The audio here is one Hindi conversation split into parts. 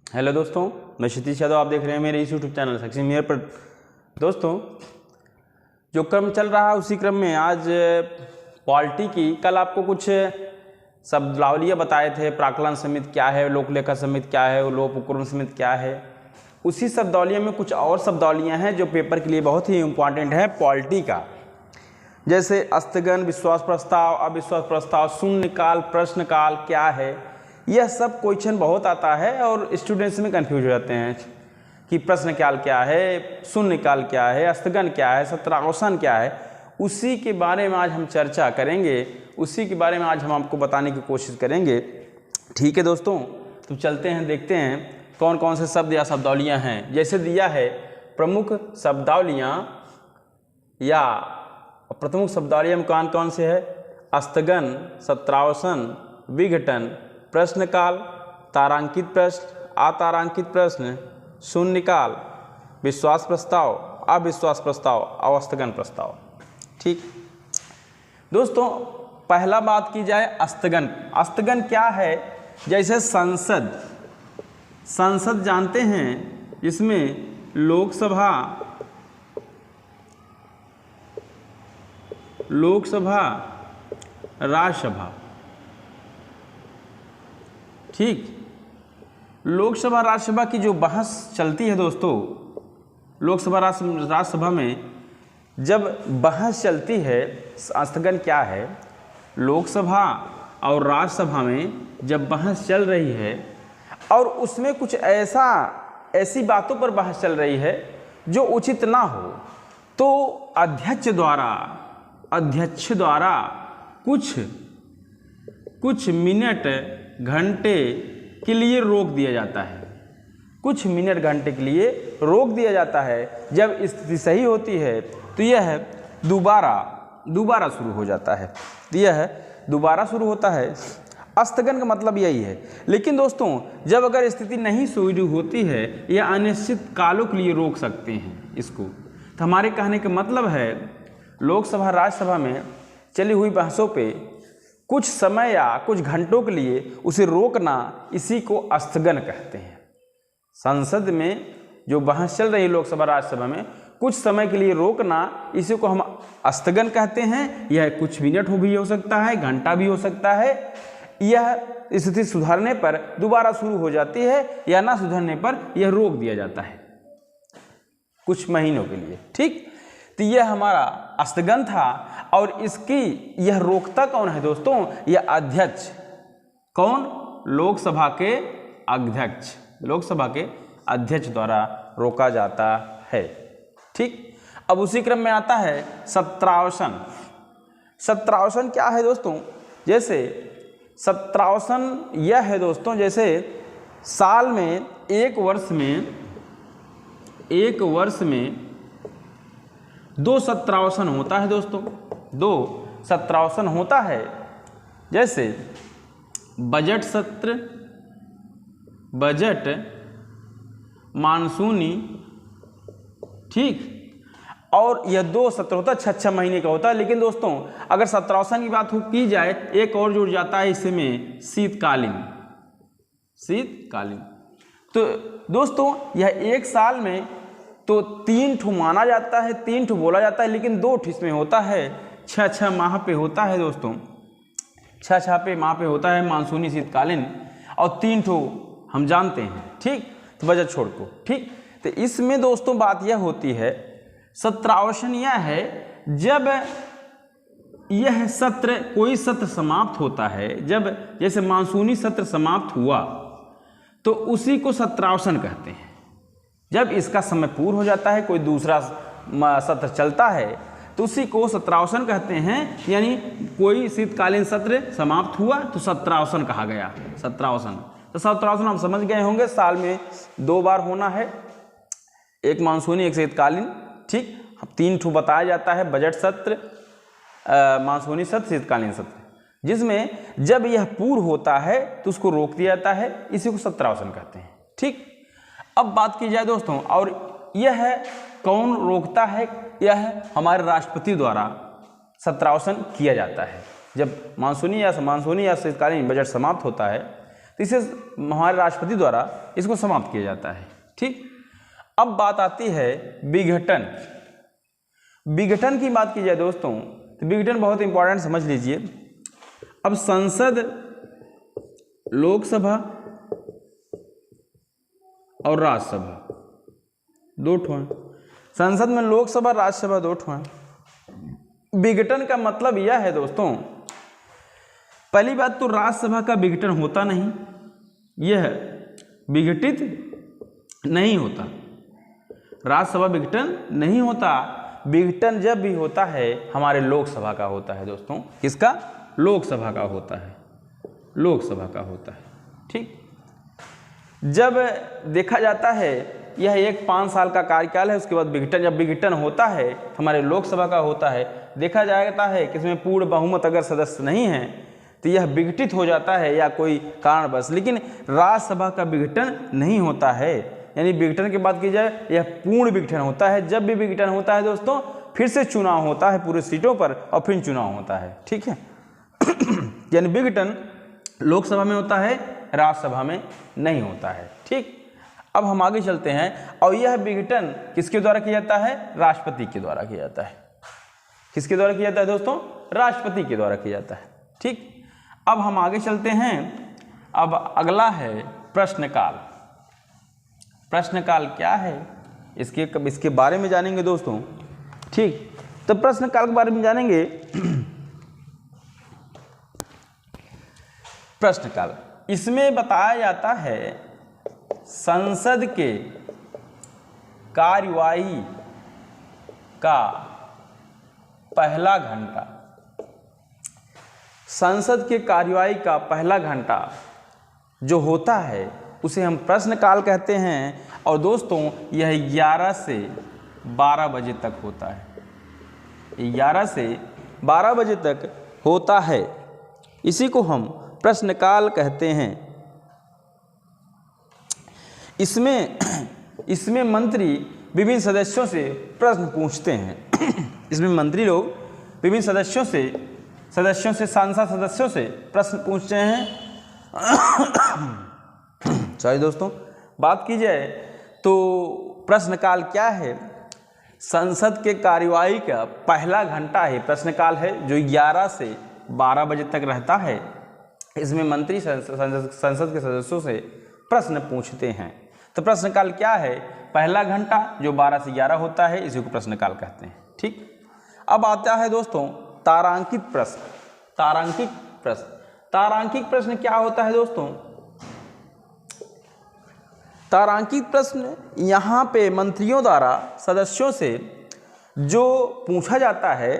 हेलो दोस्तों, मैं क्षितिज यादव। आप देख रहे हैं मेरे इस यूट्यूब चैनल सक्सेस मेयर पर। दोस्तों, जो क्रम चल रहा है उसी क्रम में आज पॉलिटी की कल आपको कुछ शब्दावलियाँ बताए थे। प्राक्कलन समिति क्या है, लोकलेखा समिति क्या है, लोक उपक्रम समिति क्या है। उसी शब्दावलियों में कुछ और शब्दावलियाँ हैं जो पेपर के लिए बहुत ही इम्पॉर्टेंट है पॉलिटी का, जैसे स्थगन, विश्वास प्रस्ताव, अविश्वास प्रस्ताव, शून्यकाल, प्रश्नकाल क्या है। यह सब क्वेश्चन बहुत आता है और स्टूडेंट्स में कंफ्यूज हो जाते हैं कि प्रश्नकाल क्या है, शून्यकाल क्या है, स्थगन क्या है, सत्रावसान क्या है। उसी के बारे में आज हम चर्चा करेंगे, उसी के बारे में आज हम आपको बताने की कोशिश करेंगे। ठीक है दोस्तों, तो चलते हैं, देखते हैं कौन कौन से शब्द या शब्दावलियाँ हैं। जैसे दिया है प्रमुख शब्दावलियाँ या प्रमुख शब्दावलियाँ में कौन कौन से है? स्थगन, सत्रावसान, विघटन, प्रश्नकाल, तारांकित प्रश्न, अतारांकित प्रश्न, शून्यकाल, विश्वास प्रस्ताव, अविश्वास प्रस्ताव, अस्थगन प्रस्ताव। ठीक दोस्तों, पहला बात की जाए स्थगन। स्थगन क्या है? जैसे संसद जानते हैं, जिसमें लोकसभा, राज्यसभा। ठीक, लोकसभा राज्यसभा की जो बहस चलती है दोस्तों, लोकसभा राज्यसभा में जब बहस चलती है, स्थगन क्या है? लोकसभा और राज्यसभा में जब बहस चल रही है और उसमें कुछ ऐसी बातों पर बहस चल रही है जो उचित ना हो, तो अध्यक्ष द्वारा कुछ मिनट घंटे के लिए रोक दिया जाता है। कुछ मिनट घंटे के लिए रोक दिया जाता है। जब स्थिति सही होती है तो यह दोबारा शुरू हो जाता है। दोबारा शुरू होता है। स्थगन का मतलब यही है। लेकिन दोस्तों, जब अगर स्थिति नहीं शुरू होती है या अनिश्चित कालों के लिए रोक सकते हैं इसको। तो हमारे कहने का मतलब है, लोकसभा राज्यसभा में चली हुई बहसों पे कुछ समय या कुछ घंटों के लिए उसे रोकना, इसी को स्थगन कहते हैं। संसद में जो बहस चल रही है लोकसभा राज्यसभा में, कुछ समय के लिए रोकना, इसी को हम स्थगन कहते हैं। यह कुछ मिनट भी हो सकता है, घंटा भी हो सकता है। यह स्थिति सुधारने पर दोबारा शुरू हो जाती है या ना सुधरने पर यह रोक दिया जाता है कुछ महीनों के लिए। ठीक, तो यह हमारा स्थगन था। और इसकी यह रोकता कौन है दोस्तों? यह अध्यक्ष। कौन? लोकसभा के अध्यक्ष। लोकसभा के अध्यक्ष द्वारा रोका जाता है। ठीक, अब उसी क्रम में आता है सत्रावसान। सत्रावसान क्या है दोस्तों? जैसे सत्रावसान यह है दोस्तों, जैसे साल में एक वर्ष में 2 सत्रावसान होता है दोस्तों। 2 सत्रावसान होता है। जैसे बजट सत्र, बजट मानसूनी। ठीक, और यह 2 सत्र होता है, 6 महीने का होता है। लेकिन दोस्तों, अगर सत्रावसान की बात की जाए, एक और जुड़ जाता है इसमें, शीतकालीन। तो दोस्तों, यह एक साल में तो 3 ठो माना जाता है, 3 ठो बोला जाता है, लेकिन 2 ठो इसमें होता है। 6 माह पे होता है दोस्तों। 6 माह पे होता है मानसूनी, शीतकालीन, और 3 ठो हम जानते हैं। ठीक, तो बजट छोड़ को। ठीक, तो इसमें दोस्तों बात यह होती है, सत्रावसान यह है जब यह सत्र, कोई सत्र समाप्त होता है, जब जैसे मानसूनी सत्र समाप्त हुआ तो उसी को सत्रावसान कहते हैं। जब इसका समय पूर्ण हो जाता है, कोई दूसरा सत्र चलता है, तो उसी को सत्रावसान कहते हैं। यानी कोई शीतकालीन सत्र समाप्त हुआ तो सत्रावसान कहा गया। सत्रावसान, तो सत्रावसान हम समझ गए होंगे, साल में 2 बार होना है, एक मानसूनी, एक शीतकालीन। ठीक, 3 ठो बताया जाता है, बजट सत्र, मानसूनी सत्र, शीतकालीन सत्र, जिसमें जब यह पूर्ण होता है तो उसको रोक दिया जाता है। इसी को सत्रावसान कहते हैं। ठीक, अब बात की जाए दोस्तों, और यह है कौन रोकता है? यह हमारे राष्ट्रपति द्वारा सत्रावसान किया जाता है। जब मानसूनी या शीतकालीन बजट समाप्त होता है तो इसे हमारे राष्ट्रपति द्वारा इसको समाप्त किया जाता है। ठीक, अब बात आती है विघटन। विघटन की बात की जाए दोस्तों तो विघटन बहुत इंपॉर्टेंट, समझ लीजिए। अब संसद, लोकसभा और राज्यसभा दो ठो हैं। संसद में लोकसभा राज्यसभा दो ठो हैं। विघटन का मतलब यह है दोस्तों, पहली बात तो राज्यसभा का विघटन होता नहीं, यह विघटित नहीं होता। राज्यसभा विघटन नहीं होता। विघटन जब भी होता है हमारे लोकसभा का होता है दोस्तों। किसका? लोकसभा का होता है, लोकसभा का होता है। ठीक, जब देखा जाता है यह एक 5 साल का कार्यकाल है, उसके बाद विघटन, जब विघटन होता है हमारे लोकसभा का होता है, देखा जाता है कि इसमें पूर्ण बहुमत अगर सदस्य नहीं है तो यह विघटित हो जाता है या कोई कारणवश। लेकिन राज्यसभा का विघटन नहीं होता है, यानी विघटन की बात की जाए यह पूर्ण विघटन होता है। जब भी विघटन होता है दोस्तों फिर से चुनाव होता है पूरे सीटों पर और फिर चुनाव होता है। ठीक है यानी विघटन लोकसभा में होता है, राज्यसभा में नहीं होता है। ठीक, अब हम आगे चलते हैं और यह विघटन किसके द्वारा किया जाता है? राष्ट्रपति के द्वारा किया जाता है। किसके द्वारा किया जाता है दोस्तों? राष्ट्रपति के द्वारा किया जाता है। ठीक, अब हम आगे चलते हैं। अब अगला है प्रश्नकाल। प्रश्नकाल क्या है इसके बारे में जानेंगे दोस्तों। ठीक, तो प्रश्नकाल के बारे में जानेंगे। प्रश्नकाल, इसमें बताया जाता है संसद के कार्यवाही का पहला घंटा। संसद के कार्यवाही का पहला घंटा जो होता है उसे हम प्रश्नकाल कहते हैं। और दोस्तों यह 11 से 12 बजे तक होता है। 11 से 12 बजे तक होता है, इसी को हम प्रश्नकाल कहते हैं। इसमें मंत्री विभिन्न सदस्यों से प्रश्न पूछते हैं। इसमें मंत्री लोग विभिन्न सदस्यों से सांसद सदस्यों से प्रश्न पूछते हैं। सॉरी दोस्तों, बात की जाए तो प्रश्नकाल क्या है? संसद के कार्यवाही का पहला घंटा है प्रश्नकाल है, जो 11 से 12 बजे तक रहता है। इसमें मंत्री संसद के सदस्यों से प्रश्न पूछते हैं। तो प्रश्नकाल क्या है? पहला घंटा जो 12 से 11 होता है, इसी को प्रश्नकाल कहते हैं। ठीक, अब आता है दोस्तों तारांकित प्रश्न। तारांकित प्रश्न, तारांकित प्रश्न क्या होता है दोस्तों? तारांकित प्रश्न यहाँ पे मंत्रियों द्वारा सदस्यों से जो पूछा जाता है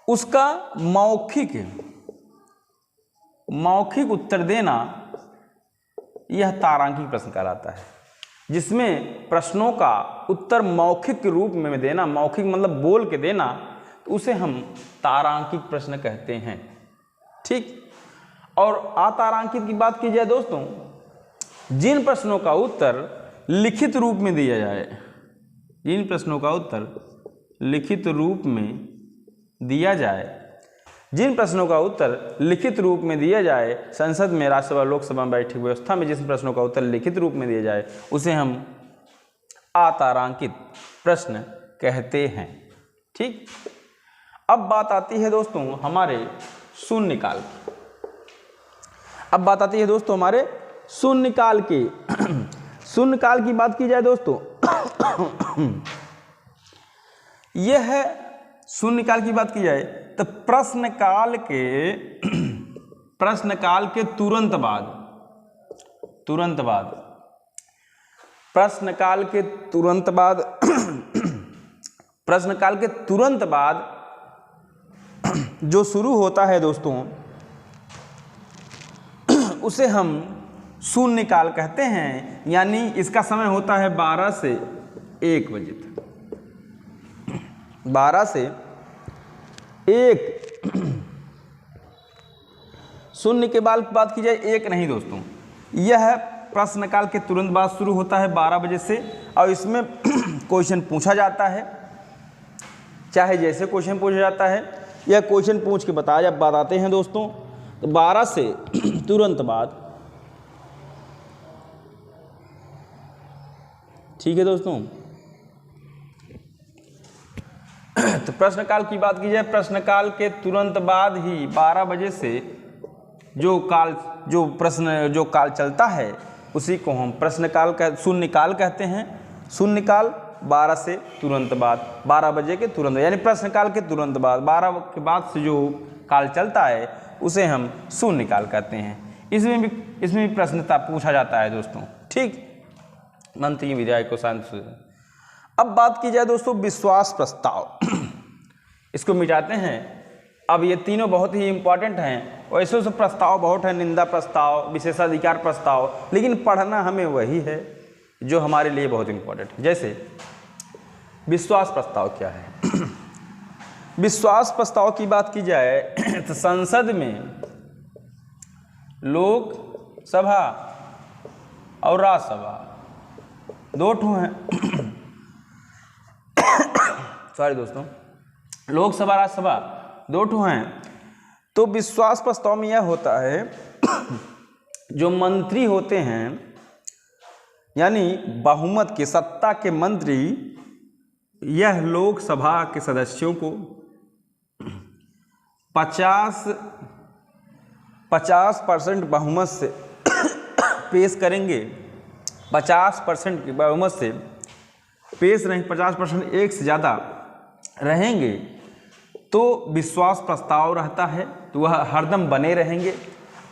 उसका मौखिक उत्तर देना, यह तारांकित प्रश्न कहलाता है। जिसमें प्रश्नों का उत्तर मौखिक रूप में देना, मौखिक मतलब बोल के देना, तो उसे हम तारांकित प्रश्न कहते हैं। ठीक, और अतारांकित की बात की जाए दोस्तों, जिन प्रश्नों का उत्तर लिखित रूप में दिया जाए, जिन प्रश्नों का उत्तर लिखित रूप में दिया जाए, जिन प्रश्नों का उत्तर लिखित रूप में दिया जाए, संसद में, राज्यसभा, लोकसभा में बैठी व्यवस्था में जिन प्रश्नों का उत्तर लिखित रूप में दिया जाए उसे हम अतारांकित प्रश्न कहते हैं। ठीक, अब बात आती है दोस्तों हमारे शून्यकाल की। अब बात आती है दोस्तों हमारे शून्यकाल के। शून्यकाल की बात की जाए दोस्तों, यह है शून्यकाल की बात की जाए तो प्रश्नकाल के तुरंत बाद जो शुरू होता है दोस्तों उसे हम शून्यकाल कहते हैं। यानी इसका समय होता है 12 से 1 बजे तक। 12 से 1 शून्य के बाद बात की जाए 1 नहीं दोस्तों, यह प्रश्नकाल के तुरंत बाद शुरू होता है 12 बजे से। और इसमें क्वेश्चन पूछा जाता है, चाहे जैसे क्वेश्चन पूछा जाता है या क्वेश्चन पूछ के बताते हैं दोस्तों। तो 12 से तुरंत बाद ठीक है दोस्तों। तो प्रश्नकाल की बात की जाए, प्रश्नकाल के तुरंत बाद ही 12 बजे से जो काल चलता है उसी को हम प्रश्नकाल का शून्यकाल कहते हैं। शून्यकाल 12 से तुरंत बाद, 12 बजे के तुरंत, यानी प्रश्नकाल के तुरंत बाद 12 के बाद से जो काल चलता है उसे हम शून्यकाल कहते हैं। इसमें भी प्रश्नता पूछा जाता है दोस्तों, ठीक, मंत्री विधायक को शांत। अब बात की जाए दोस्तों विश्वास प्रस्ताव, इसको मिटाते हैं। अब ये तीनों बहुत ही इंपॉर्टेंट हैं। वैसे तो प्रस्ताव बहुत है, निंदा प्रस्ताव, विशेषाधिकार प्रस्ताव, लेकिन पढ़ना हमें वही है जो हमारे लिए बहुत इंपॉर्टेंट है। जैसे विश्वास प्रस्ताव क्या है? विश्वास प्रस्ताव की बात की जाए तो संसद में लोकसभा और राज्यसभा दो ठो हैं। सॉरी दोस्तों, लोकसभा राज्यसभा दो ठो हैं। तो विश्वास प्रस्ताव में यह होता है जो मंत्री होते हैं, यानी बहुमत के सत्ता के मंत्री, यह लोकसभा के सदस्यों को 50% बहुमत से पेश करेंगे। 50% की बहुमत से पेश रहें, 50% एक से ज़्यादा रहेंगे तो विश्वास प्रस्ताव रहता है, तो वह हरदम बने रहेंगे।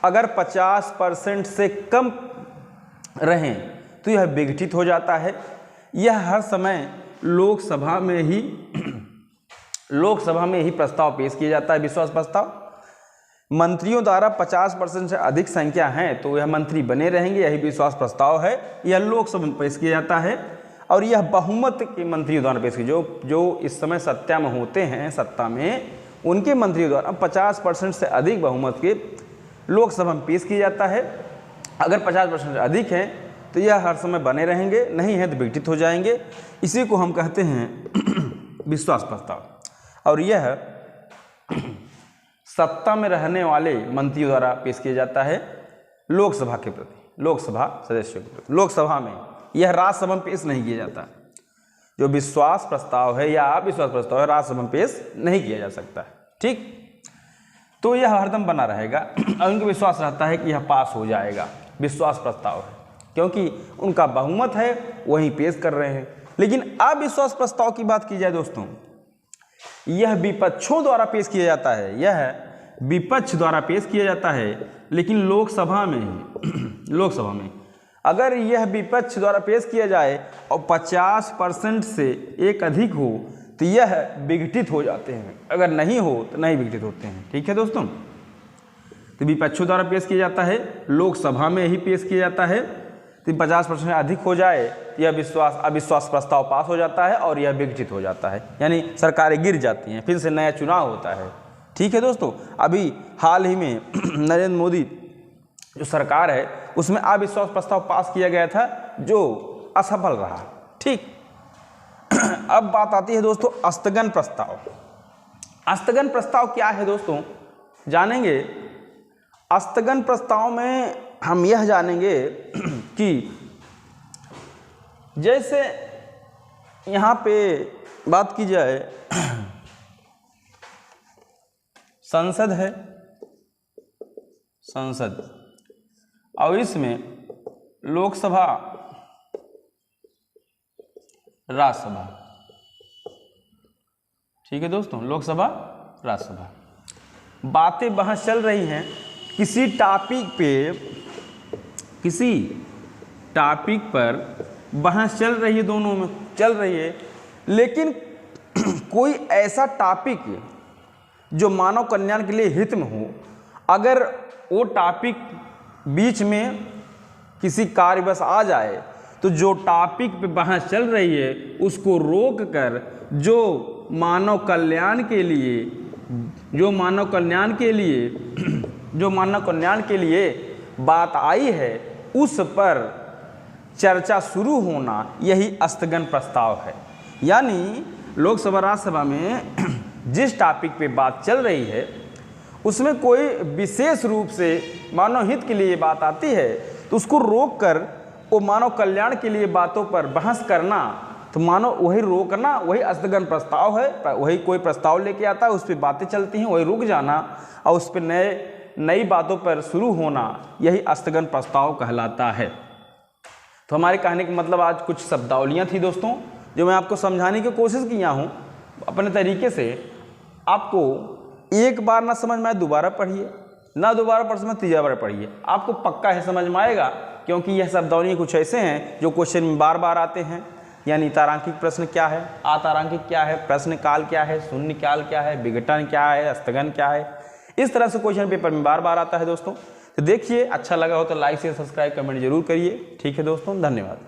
अगर 50% से कम रहें तो यह विघटित हो जाता है। यह हर समय लोकसभा में ही प्रस्ताव पेश किया जाता है। विश्वास प्रस्ताव मंत्रियों द्वारा 50% से अधिक संख्या है तो यह मंत्री बने रहेंगे, यही विश्वास प्रस्ताव है। यह लोकसभा में पेश किया जाता है और यह बहुमत के मंत्रियों द्वारा पेश किया, जो इस समय सत्ता में होते हैं, सत्ता में उनके मंत्रियों द्वारा 50% से अधिक बहुमत के लोकसभा में पेश किया जाता है। अगर 50% से अधिक है तो यह हर समय बने रहेंगे, नहीं है तो विघटित हो जाएंगे। इसी को हम कहते हैं विश्वास प्रस्ताव। और यह सत्ता में रहने वाले मंत्रियों द्वारा पेश किया जाता है लोकसभा के प्रति, लोकसभा सदस्यों के प्रति। लोकसभा में, यह राज्यसभा में पेश नहीं किया जाता। जो विश्वास प्रस्ताव है या अविश्वास प्रस्ताव है, राज्यसभा में पेश नहीं किया जा सकता है, ठीक। तो यह हरदम बना रहेगा और उनको विश्वास रहता है कि यह पास हो जाएगा। विश्वास प्रस्ताव है क्योंकि उनका बहुमत है, वही पेश कर रहे हैं। लेकिन अविश्वास प्रस्ताव की बात की जाए दोस्तों, यह विपक्षों द्वारा पेश किया जाता है। यह विपक्ष द्वारा पेश किया जाता है, लेकिन लोकसभा में अगर यह विपक्ष द्वारा पेश किया जाए और 50% से एक अधिक हो तो यह विघटित हो जाते हैं। अगर नहीं हो तो नहीं विघटित होते हैं, ठीक है दोस्तों। तो विपक्षों द्वारा पेश किया जाता है, लोकसभा में ही पेश किया जाता है। तो 50% से अधिक हो जाए यह अविश्वास प्रस्ताव पास हो जाता है और यह विघटित हो जाता है, यानी सरकारें गिर जाती हैं, फिर से नया चुनाव होता है, ठीक है दोस्तों। अभी हाल ही में नरेंद्र मोदी जो सरकार है उसमें अविश्वास प्रस्ताव पास किया गया था जो असफल रहा, ठीक। अब बात आती है दोस्तों स्थगन प्रस्ताव। स्थगन प्रस्ताव क्या है दोस्तों, जानेंगे। स्थगन प्रस्ताव में हम यह जानेंगे कि जैसे यहाँ पे बात की जाए, संसद है, संसद, और इसमें लोकसभा, राज्यसभा, ठीक है दोस्तों, लोकसभा राज्यसभा। बातें बहस चल रही हैं किसी टॉपिक पर बहस चल रही है, दोनों में चल रही है। लेकिन कोई ऐसा टॉपिक जो मानव कल्याण के लिए हित में हो, अगर वो टॉपिक बीच में किसी कार्यवश आ जाए तो जो टॉपिक पे बहस चल रही है उसको रोक कर जो मानव कल्याण के लिए बात आई है उस पर चर्चा शुरू होना, यही स्थगन प्रस्ताव है। यानी लोकसभा राज्यसभा में जिस टॉपिक पे बात चल रही है उसमें कोई विशेष रूप से मानव हित के लिए बात आती है तो उसको रोककर वो मानव कल्याण के लिए बातों पर बहस करना, तो मानो वही रोकना, वही अस्तगन प्रस्ताव है। वही कोई प्रस्ताव लेके आता है, उस पर बातें चलती हैं, वही रुक जाना और उस पर नई बातों पर शुरू होना, यही अस्तगन प्रस्ताव कहलाता है। तो हमारे कहने का मतलब आज कुछ शब्दावलियाँ थी दोस्तों, जो मैं आपको समझाने की कोशिश किया हूँ अपने तरीके से। आपको एक बार ना समझ में आए दोबारा पढ़िए, ना दोबारा पढ़ समझ तीसरा बार पढ़िए, आपको पक्का है समझ में आएगा, क्योंकि यह शब्दावली कुछ ऐसे हैं जो क्वेश्चन में बार बार आते हैं। यानी तारांकिक प्रश्न क्या है, अतारांकिक क्या है, प्रश्न काल क्या है, शून्य काल क्या है, विघटन क्या है, अस्तगन क्या है, इस तरह से क्वेश्चन पेपर में बार बार आता है दोस्तों। तो देखिए, अच्छा लगा हो तो लाइक शेयर सब्सक्राइब कमेंट जरूर करिए। ठीक है दोस्तों, धन्यवाद।